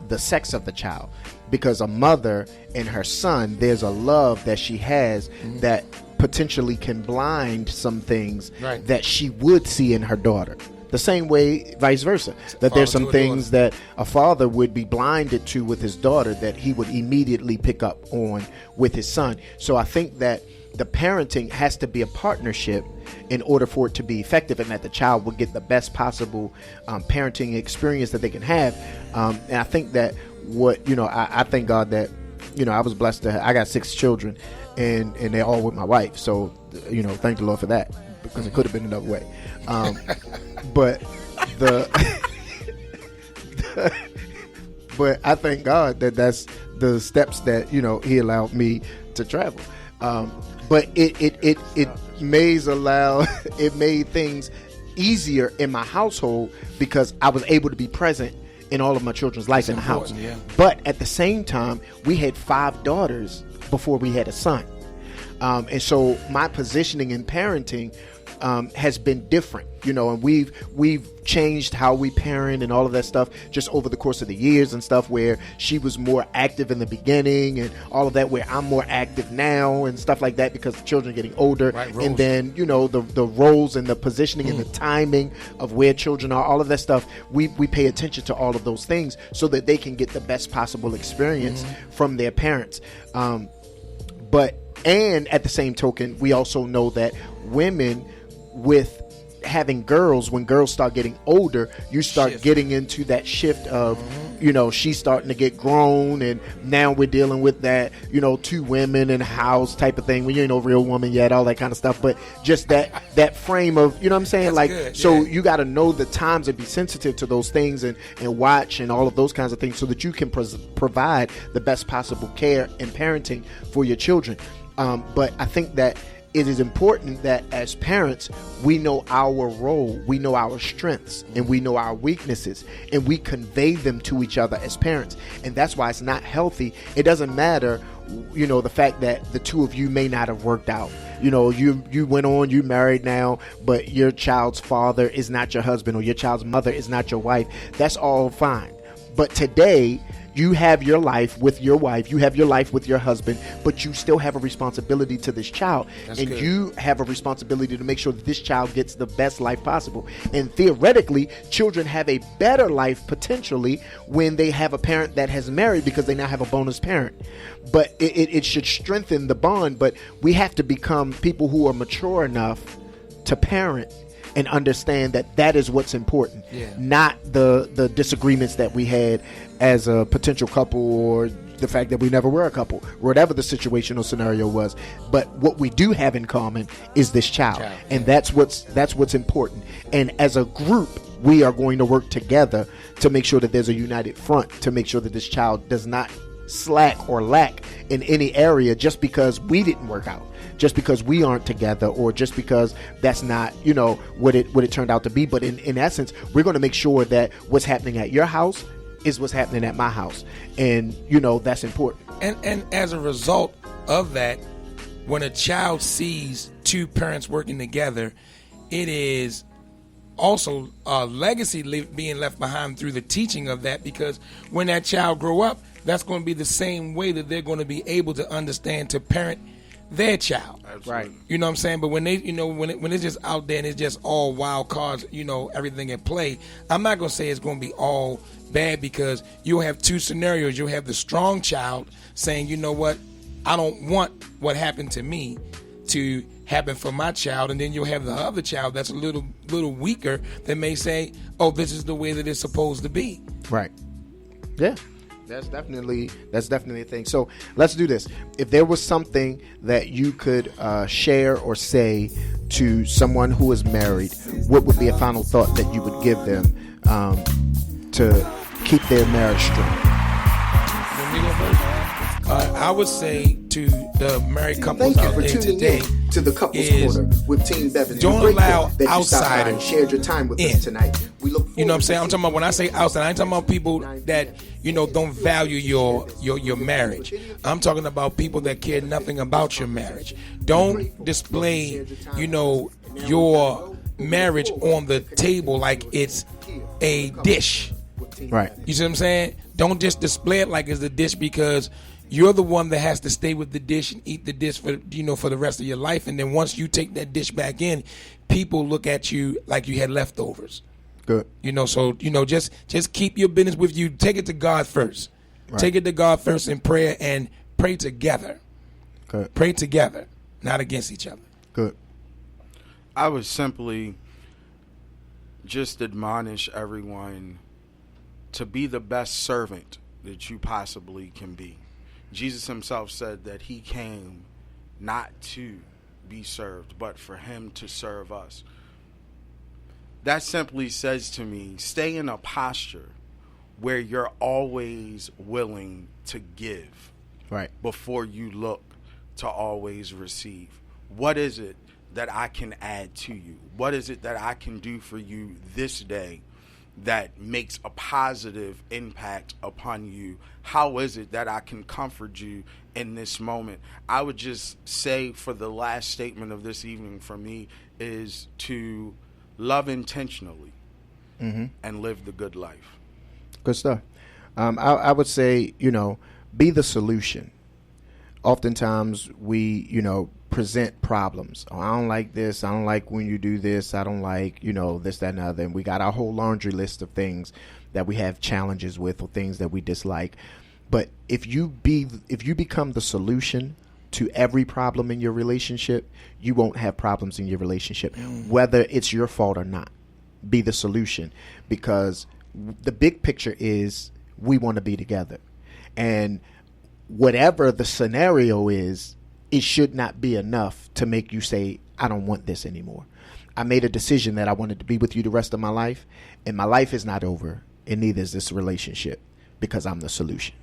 the sex of the child, because a mother and her son, there's a love that she has that potentially can blind some things that she would see in her daughter. The same way, vice versa, that there's some things that a father would be blinded to with his daughter that he would immediately pick up on with his son. So I think that the parenting has to be a partnership in order for it to be effective, and that the child will get the best possible parenting experience that they can have. And I think that I thank God that, I was blessed to I got 6 children, and they're all with my wife. So, thank the Lord for that, because it could have been another way. But but I thank God that that's the steps that, he allowed me to travel. But it made things easier in my household because I was able to be present in all of my children's life in the house. Yeah. But at the same time, we had 5 daughters before we had a son. And so my positioning in parenting has been different, and we've changed how we parent and all of that stuff just over the course of the years and stuff, where she was more active in the beginning and all of that, where I'm more active now and stuff like that, because the children are getting older. Right, and then, the roles and the positioning and the timing of where children are, all of that stuff, we pay attention to all of those things so that they can get the best possible experience from their parents. And at the same token, we also know that women, with having girls, when girls start getting older, you start getting into that shift of, she's starting to get grown, and now we're dealing with that, 2 women in a house type of thing when you ain't no real woman yet, all that kind of stuff. But just that frame of, what I'm saying? That's good, so you got to know the times and be sensitive to those things and watch and all of those kinds of things so that you can provide the best possible care and parenting for your children. But I think that it is important that as parents, we know our role, we know our strengths, and we know our weaknesses, and we convey them to each other as parents. And that's why it's not healthy. It doesn't matter, the fact that the 2 of you may not have worked out. You went on, you married now, but your child's father is not your husband, or your child's mother is not your wife. That's all fine. But today, you have your life with your wife, you have your life with your husband, but you still have a responsibility to this child. That's and good. You have a responsibility to make sure that this child gets the best life possible. And theoretically, children have a better life potentially when they have a parent that has married, because they now have a bonus parent. But it should strengthen the bond. But we have to become people who are mature enough to parent and understand that is what's important, not the disagreements that we had as a potential couple, or the fact that we never were a couple, whatever the situational scenario was. But what we do have in common is this child. And that's what's important. And as a group, we are going to work together to make sure that there's a united front, to make sure that this child does not slack or lack in any area just because we didn't work out, just because we aren't together, or just because that's not, what it turned out to be. But in essence, we're going to make sure that what's happening at your house is what's happening at my house. And, that's important. And as a result of that, when a child sees 2 parents working together, it is also a legacy being left behind through the teaching of that, because when that child grow up, that's going to be the same way that they're going to be able to understand to parent their child. Absolutely. Right. You know what I'm saying? But when they, when it's just out there and it's just all wild cards, everything at play, I'm not going to say it's going to be all, bad because you'll have two scenarios. You'll have the strong child saying, you know what, I don't want what happened to me to happen for my child, and then you'll have the other child that's a little weaker that may say, oh, this is the way that it's supposed to be. Right. Yeah. That's definitely a thing. So let's do this. If there was something that you could share or say to someone who is married, what would be a final thought that you would give them to keep their marriage strong? I would say to the married couples out there today, to the Couples Corner with Team Bevins. Don't allow outsiders and shared your time with us tonight. We look. You know what I'm saying? I'm talking about, when I say outside, I ain't talking about people that, you know, don't value your marriage. I'm talking about people that care nothing about your marriage. Don't display, you know, your marriage on the table like it's a dish. Right. You see what I'm saying? Don't just display it like it's a dish, because you're the one that has to stay with the dish and eat the dish for the rest of your life. And then once you take that dish back in, people look at you like you had leftovers. Good. You know, so, you know, just keep your business with you. Take it to God first. Right. Take it to God first in prayer, and pray together. Good. Pray together, not against each other. Good. I would simply just admonish everyone to be the best servant that you possibly can be. Jesus himself said that he came not to be served, but for him to serve us. That simply says to me, stay in a posture where you're always willing to give, right, before you look to always receive. What is it that I can add to you? What is it that I can do for you this day that makes a positive impact upon you? How is it that I can comfort you in this moment? I would just say, for the last statement of this evening for me, is to love intentionally and live the good life. Good stuff. I would say, you know, be the solution. Oftentimes we, you know, present problems. Oh, I don't like this. I don't like when you do this. I don't like, you know, this, that, and the other. And we got our whole laundry list of things that we have challenges with, or things that we dislike. But if you become the solution to every problem in your relationship, you won't have problems in your relationship, whether it's your fault or not. Be the solution, because the big picture is we want to be together. And whatever the scenario is, it should not be enough to make you say, I don't want this anymore. I made a decision that I wanted to be with you the rest of my life, and my life is not over, and neither is this relationship, because I'm the solution.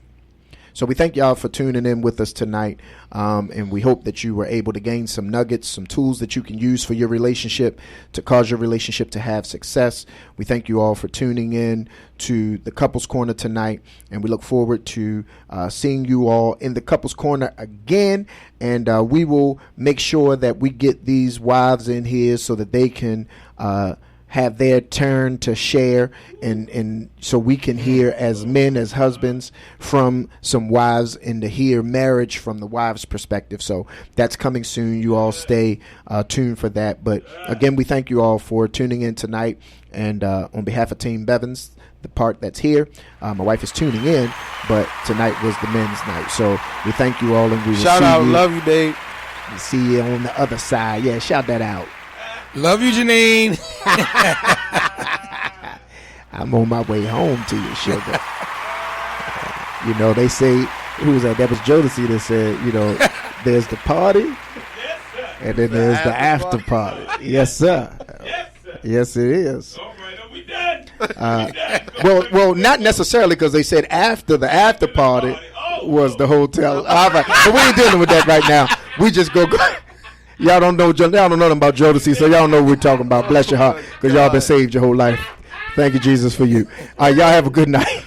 So we thank y'all for tuning in with us tonight, and we hope that you were able to gain some nuggets, some tools that you can use for your relationship to cause your relationship to have success. We thank you all for tuning in to the Couples Corner tonight, and we look forward to seeing you all in the Couples Corner again, and we will make sure that we get these wives in here so that they can have their turn to share, and so we can hear as men, as husbands, from some wives, and to hear marriage from the wives' perspective. So that's coming soon. You all stay tuned for that. But again, we thank you all for tuning in tonight. And on behalf of Team Bevins, the part that's here, my wife is tuning in, but tonight was the men's night. So we thank you all, and we will shout see out, you. love you, babe. We'll see you on the other side. Yeah, shout that out. Love you, Janine. I'm on my way home to you, sugar. You know, they say, who was that? That was Jodeci that said, you know, there's the party, and then there's the after party. Yes, sir. Yes, sir. Yes, it is. All right, are we done? Well, not necessarily, because they said after the after party was the hotel. All right, but we ain't dealing with that right now. We just go. Y'all don't know nothing about Jodeci, so y'all know what we're talking about. Bless your heart, because y'all been saved your whole life. Thank you, Jesus, for you. All right, y'all have a good night.